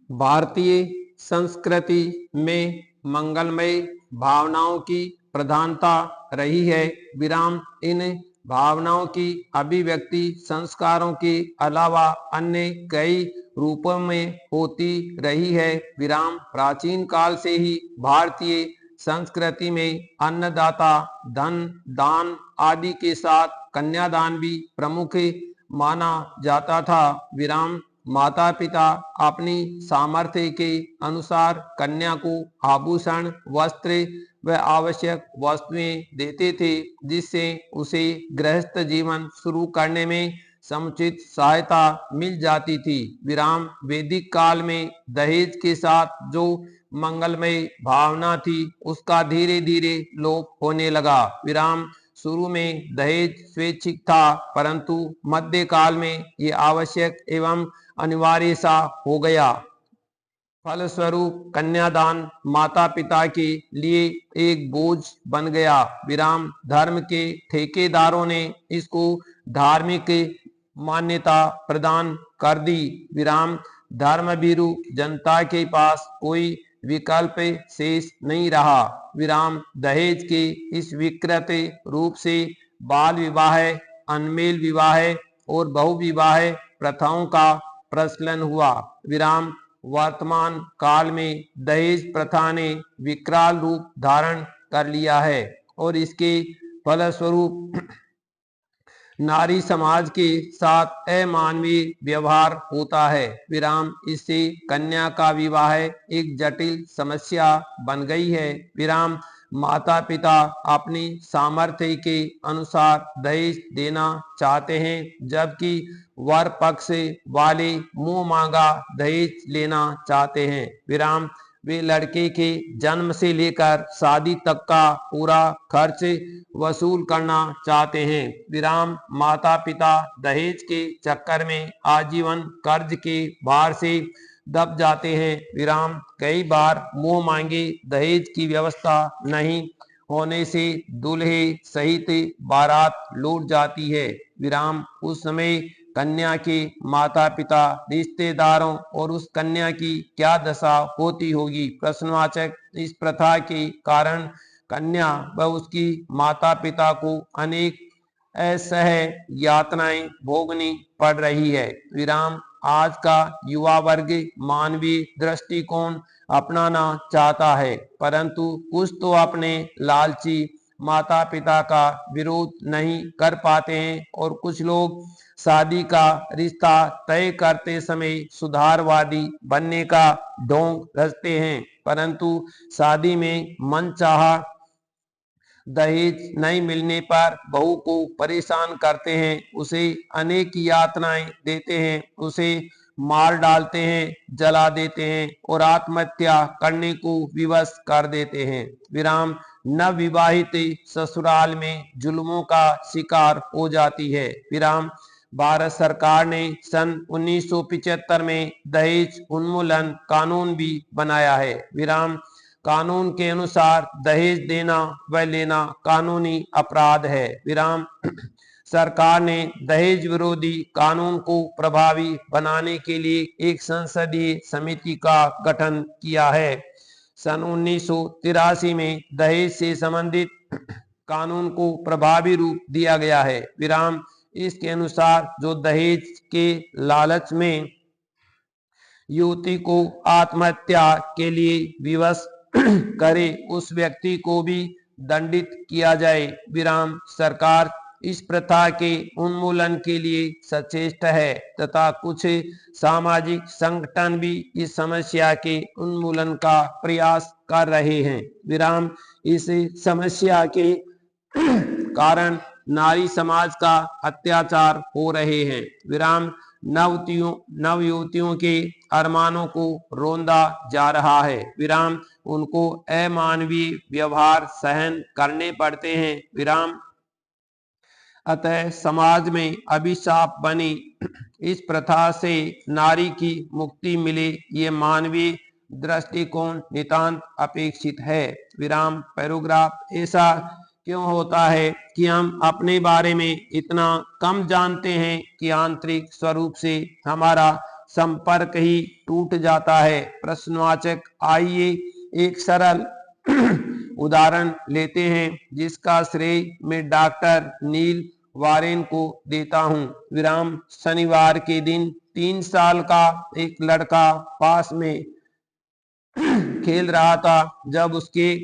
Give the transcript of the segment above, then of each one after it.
भारतीय संस्कृति में मंगलमय भावनाओं की प्रधानता रही है। विराम इन भावनाओं की अभिव्यक्ति संस्कारों के अलावा अन्य कई रूपों में होती रही है। विराम प्राचीन काल से ही भारतीय संस्कृति में अन्नदाता, धन दान आदि के साथ कन्यादान भी प्रमुख माना जाता था। विराम माता पिता अपनी सामर्थ्य के अनुसार कन्या को आभूषण, वस्त्र व आवश्यक वस्तुएं देते थे, जिससे उसे गृहस्थ जीवन शुरू करने में समुचित सहायता मिल जाती थी। विराम वैदिक काल में दहेज के साथ जो मंगलमय भावना थी, उसका धीरे धीरे लोप होने लगा। विराम शुरू में दहेज स्वैच्छिक था, परंतु मध्यकाल में ये आवश्यक एवं अनिवार्य सा हो गया। फलस्वरूप कन्यादान माता पिता के लिए एक बोझ बन गया। विराम धर्म के ठेकेदारों ने इसको धार्मिक मान्यता प्रदान कर दी। विराम धर्मभीरु जनता के पास कोई विकल्प शेष नहीं रहा। विराम दहेज के इस विकृत रूप से बाल विवाह, अनमेल विवाह और बहुविवाह प्रथाओं का प्रचलन हुआ। विराम वर्तमान काल में दहेज प्रथा ने विकराल रूप धारण कर लिया है और इसके फलस्वरूप नारी समाज के साथ अमानवीय व्यवहार होता है। विराम इससे कन्या का विवाह एक जटिल समस्या बन गई है। विराम माता पिता अपनी सामर्थ्य के अनुसार दहेज देना चाहते हैं, जबकि वर पक्ष वाले मुंह मांगा दहेज लेना चाहते हैं। विराम वे लड़के के जन्म से लेकर शादी तक का पूरा खर्च वसूल करना चाहते हैं। विराम माता पिता दहेज के चक्कर में आजीवन कर्ज के भार से दब जाते हैं। विराम कई बार मुंह मांगे दहेज की व्यवस्था नहीं होने से दूल्हे सहित बारात लौट जाती है। विराम उस समय कन्या के माता पिता, रिश्तेदारों और उस कन्या की क्या दशा होती होगी? प्रश्नवाचक। इस प्रथा के कारण कन्या व उसकी माता पिता को अनेक असह्य यातनाएं भोगनी पड़ रही है। विराम आज का युवा वर्ग मानवीय दृष्टिकोण अपनाना चाहता है, परंतु कुछ तो अपने लालची माता पिता का विरोध नहीं कर पाते हैं और कुछ लोग शादी का रिश्ता तय करते समय सुधारवादी बनने का ढोंग रचते हैं, परंतु शादी में मनचाहा दहेज नहीं मिलने पर बहू को परेशान करते हैं, उसे अनेक यातनाएं देते हैं, उसे मार डालते हैं, जला देते हैं और आत्महत्या करने को विवश कर देते हैं। विराम नवविवाहित ससुराल में जुल्मों का शिकार हो जाती है। विराम भारत सरकार ने सन 1975 में दहेज उन्मूलन कानून भी बनाया है। विराम कानून के अनुसार दहेज देना व लेना कानूनी अपराध है। विराम सरकार ने दहेज विरोधी कानून को प्रभावी बनाने के लिए एक संसदीय समिति का गठन किया है। सन 1983 में दहेज से संबंधित कानून को प्रभावी रूप दिया गया है। विराम इसके अनुसार जो दहेज के लालच में युवती को आत्महत्या के लिए विवश करे, उस व्यक्ति को भी दंडित किया जाए। विराम सरकार इस प्रथा के उन्मूलन के लिए सचेष्ट है तथा कुछ सामाजिक संगठन भी इस समस्या के उन्मूलन का प्रयास कर रहे हैं। विराम इस समस्या के कारण नारी समाज का अत्याचार हो रहे हैं। विराम नवयुवतियों के अरमानों को रोंदा जा रहा है। विराम उनको अमानवीय व्यवहार सहन करने पड़ते हैं। विराम अतः समाज में अभिशाप बनी इस प्रथा से नारी की मुक्ति मिले, ये मानवीय दृष्टिकोण नितांत अपेक्षित है। विराम पैराग्राफ ऐसा क्यों होता है कि हम अपने बारे में इतना कम जानते हैं कि आंतरिक स्वरूप से हमारा संपर्क ही टूट जाता है। प्रश्नवाचक आइए एक सरल उदाहरण लेते हैं जिसका श्रेय मैं डॉक्टर नील वारेन को देता हूं। विराम शनिवार के दिन 3 साल का एक लड़का पास में खेल रहा था जब उसके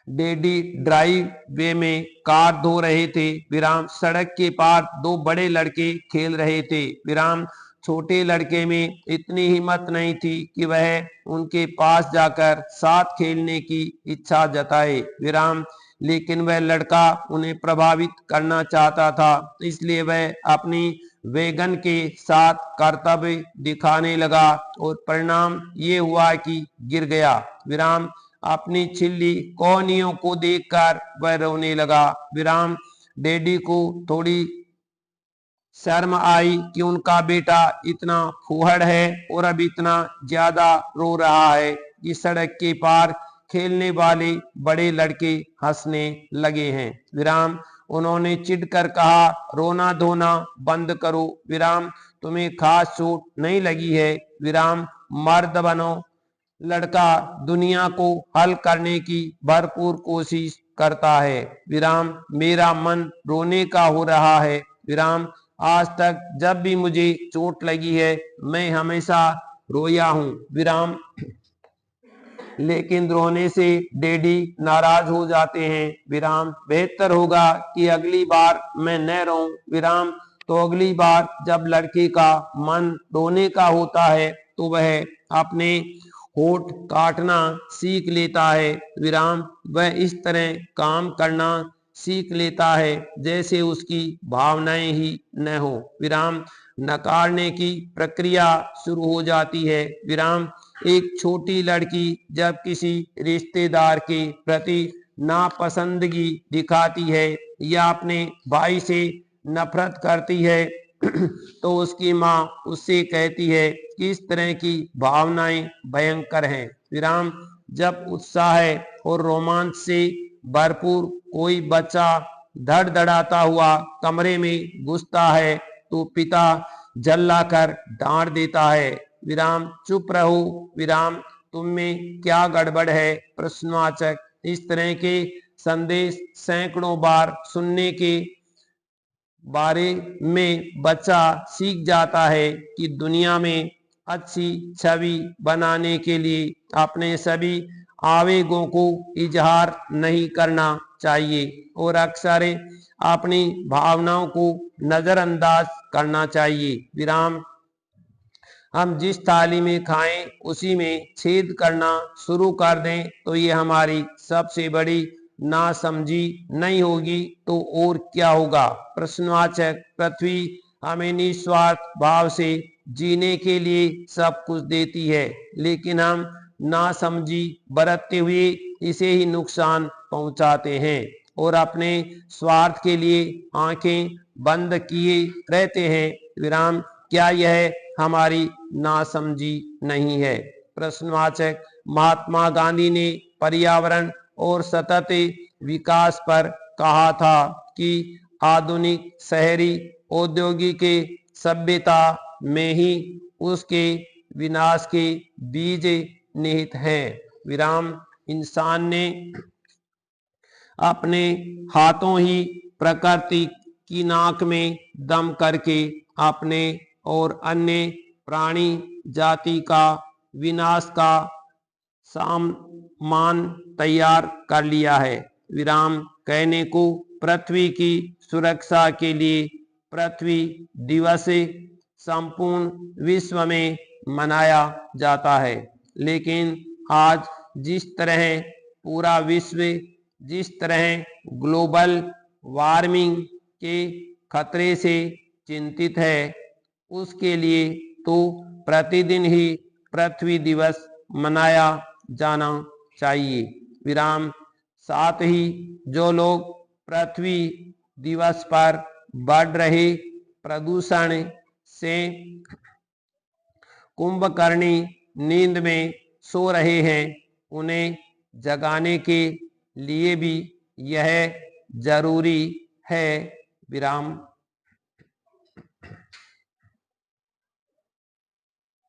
डैडी ड्राइव वे में कार धो रहे थे। विराम सड़क के पार 2 बड़े लड़के खेल रहे थे। विराम छोटे लड़के में इतनी हिम्मत नहीं थी कि वह उनके पास जाकर साथ खेलने की इच्छा जताए। विराम लेकिन वह लड़का उन्हें प्रभावित करना चाहता था, इसलिए वह अपनी वैगन के साथ कर्तव्य दिखाने लगा और परिणाम ये हुआ कि गिर गया। विराम अपनी छिल्ली कोहनियों को देखकर वह रोने लगा। विराम डैडी को थोड़ी शर्म आई कि उनका बेटा इतना फूहड़ है और अब इतना ज्यादा रो रहा है कि सड़क के पार खेलने वाले बड़े लड़के हंसने लगे हैं। विराम उन्होंने चिढ़कर कहा, रोना धोना बंद करो। विराम तुम्हें खास चोट नहीं लगी है। विराम मर्द बनो। लड़का दुनिया को हल करने की भरपूर कोशिश करता है। विराम मेरा मन रोने का हो रहा है। विराम आज तक जब भी मुझे चोट लगी है मैं हमेशा रोया हूं। विराम लेकिन रोने से डैडी नाराज हो जाते हैं। विराम बेहतर होगा कि अगली बार मैं न रोऊं। विराम तो अगली बार जब लड़के का मन रोने का होता है तो वह अपने होठ काटना सीख लेता है। विराम वह इस तरह काम करना सीख लेता है जैसे उसकी भावनाएं ही न हो। विराम नकारने की प्रक्रिया शुरू हो जाती है। विराम एक छोटी लड़की जब किसी रिश्तेदार के प्रति नापसंदगी दिखाती है या अपने भाई से नफरत करती है तो उसकी माँ उससे कहती है कि इस तरह की भावनाएं भयंकर हैं। विराम जब उत्साह और रोमांच से भरपूर कोई बच्चा धड़धड़ाता हुआ कमरे में घुसता है तो पिता झल्लाकर डांट देता है, विराम चुप रहो। विराम तुम में क्या गड़बड़ है? प्रश्नवाचक इस तरह के संदेश सैकड़ों बार सुनने के बारे में बच्चा सीख जाता है कि दुनिया में अच्छी छवि बनाने के लिए अपने सभी आवेगों को इजहार नहीं करना चाहिए और अक्सर अपनी भावनाओं को नजरअंदाज करना चाहिए। विराम हम जिस थाली में खाएं उसी में छेद करना शुरू कर दें तो ये हमारी सबसे बड़ी नासमझी नहीं होगी तो और क्या होगा? प्रश्नवाचक पृथ्वी हमें निस्वार्थ भाव से जीने के लिए सब कुछ देती है, लेकिन हम नासमझी बरतते हुए इसे ही नुकसान पहुंचाते हैं और अपने स्वार्थ के लिए आंखें बंद किए रहते हैं। विराम क्या यह हमारी नासमझी नहीं है? प्रश्नवाचक महात्मा गांधी ने पर्यावरण और सतत विकास पर कहा था कि आधुनिक शहरी औद्योगिक सभ्यता में ही उसके विनाश के बीज निहित हैं। विराम इंसान ने अपने हाथों ही प्रकृति की नाक में दम करके अपने और अन्य प्राणी जाति का विनाश का सामान तैयार कर लिया है। विराम कहने को पृथ्वी की सुरक्षा के लिए पृथ्वी दिवस संपूर्ण विश्व में मनाया जाता है, लेकिन आज जिस तरह पूरा विश्व जिस तरह ग्लोबल वार्मिंग के खतरे से चिंतित है उसके लिए तो प्रतिदिन ही पृथ्वी दिवस मनाया जाना चाहिए। विराम साथ ही जो लोग पृथ्वी दिवस पर बढ़ रहे प्रदूषण से कुंभकर्णी नींद में सो रहे हैं उन्हें जगाने के लिए भी यह जरूरी है। विराम।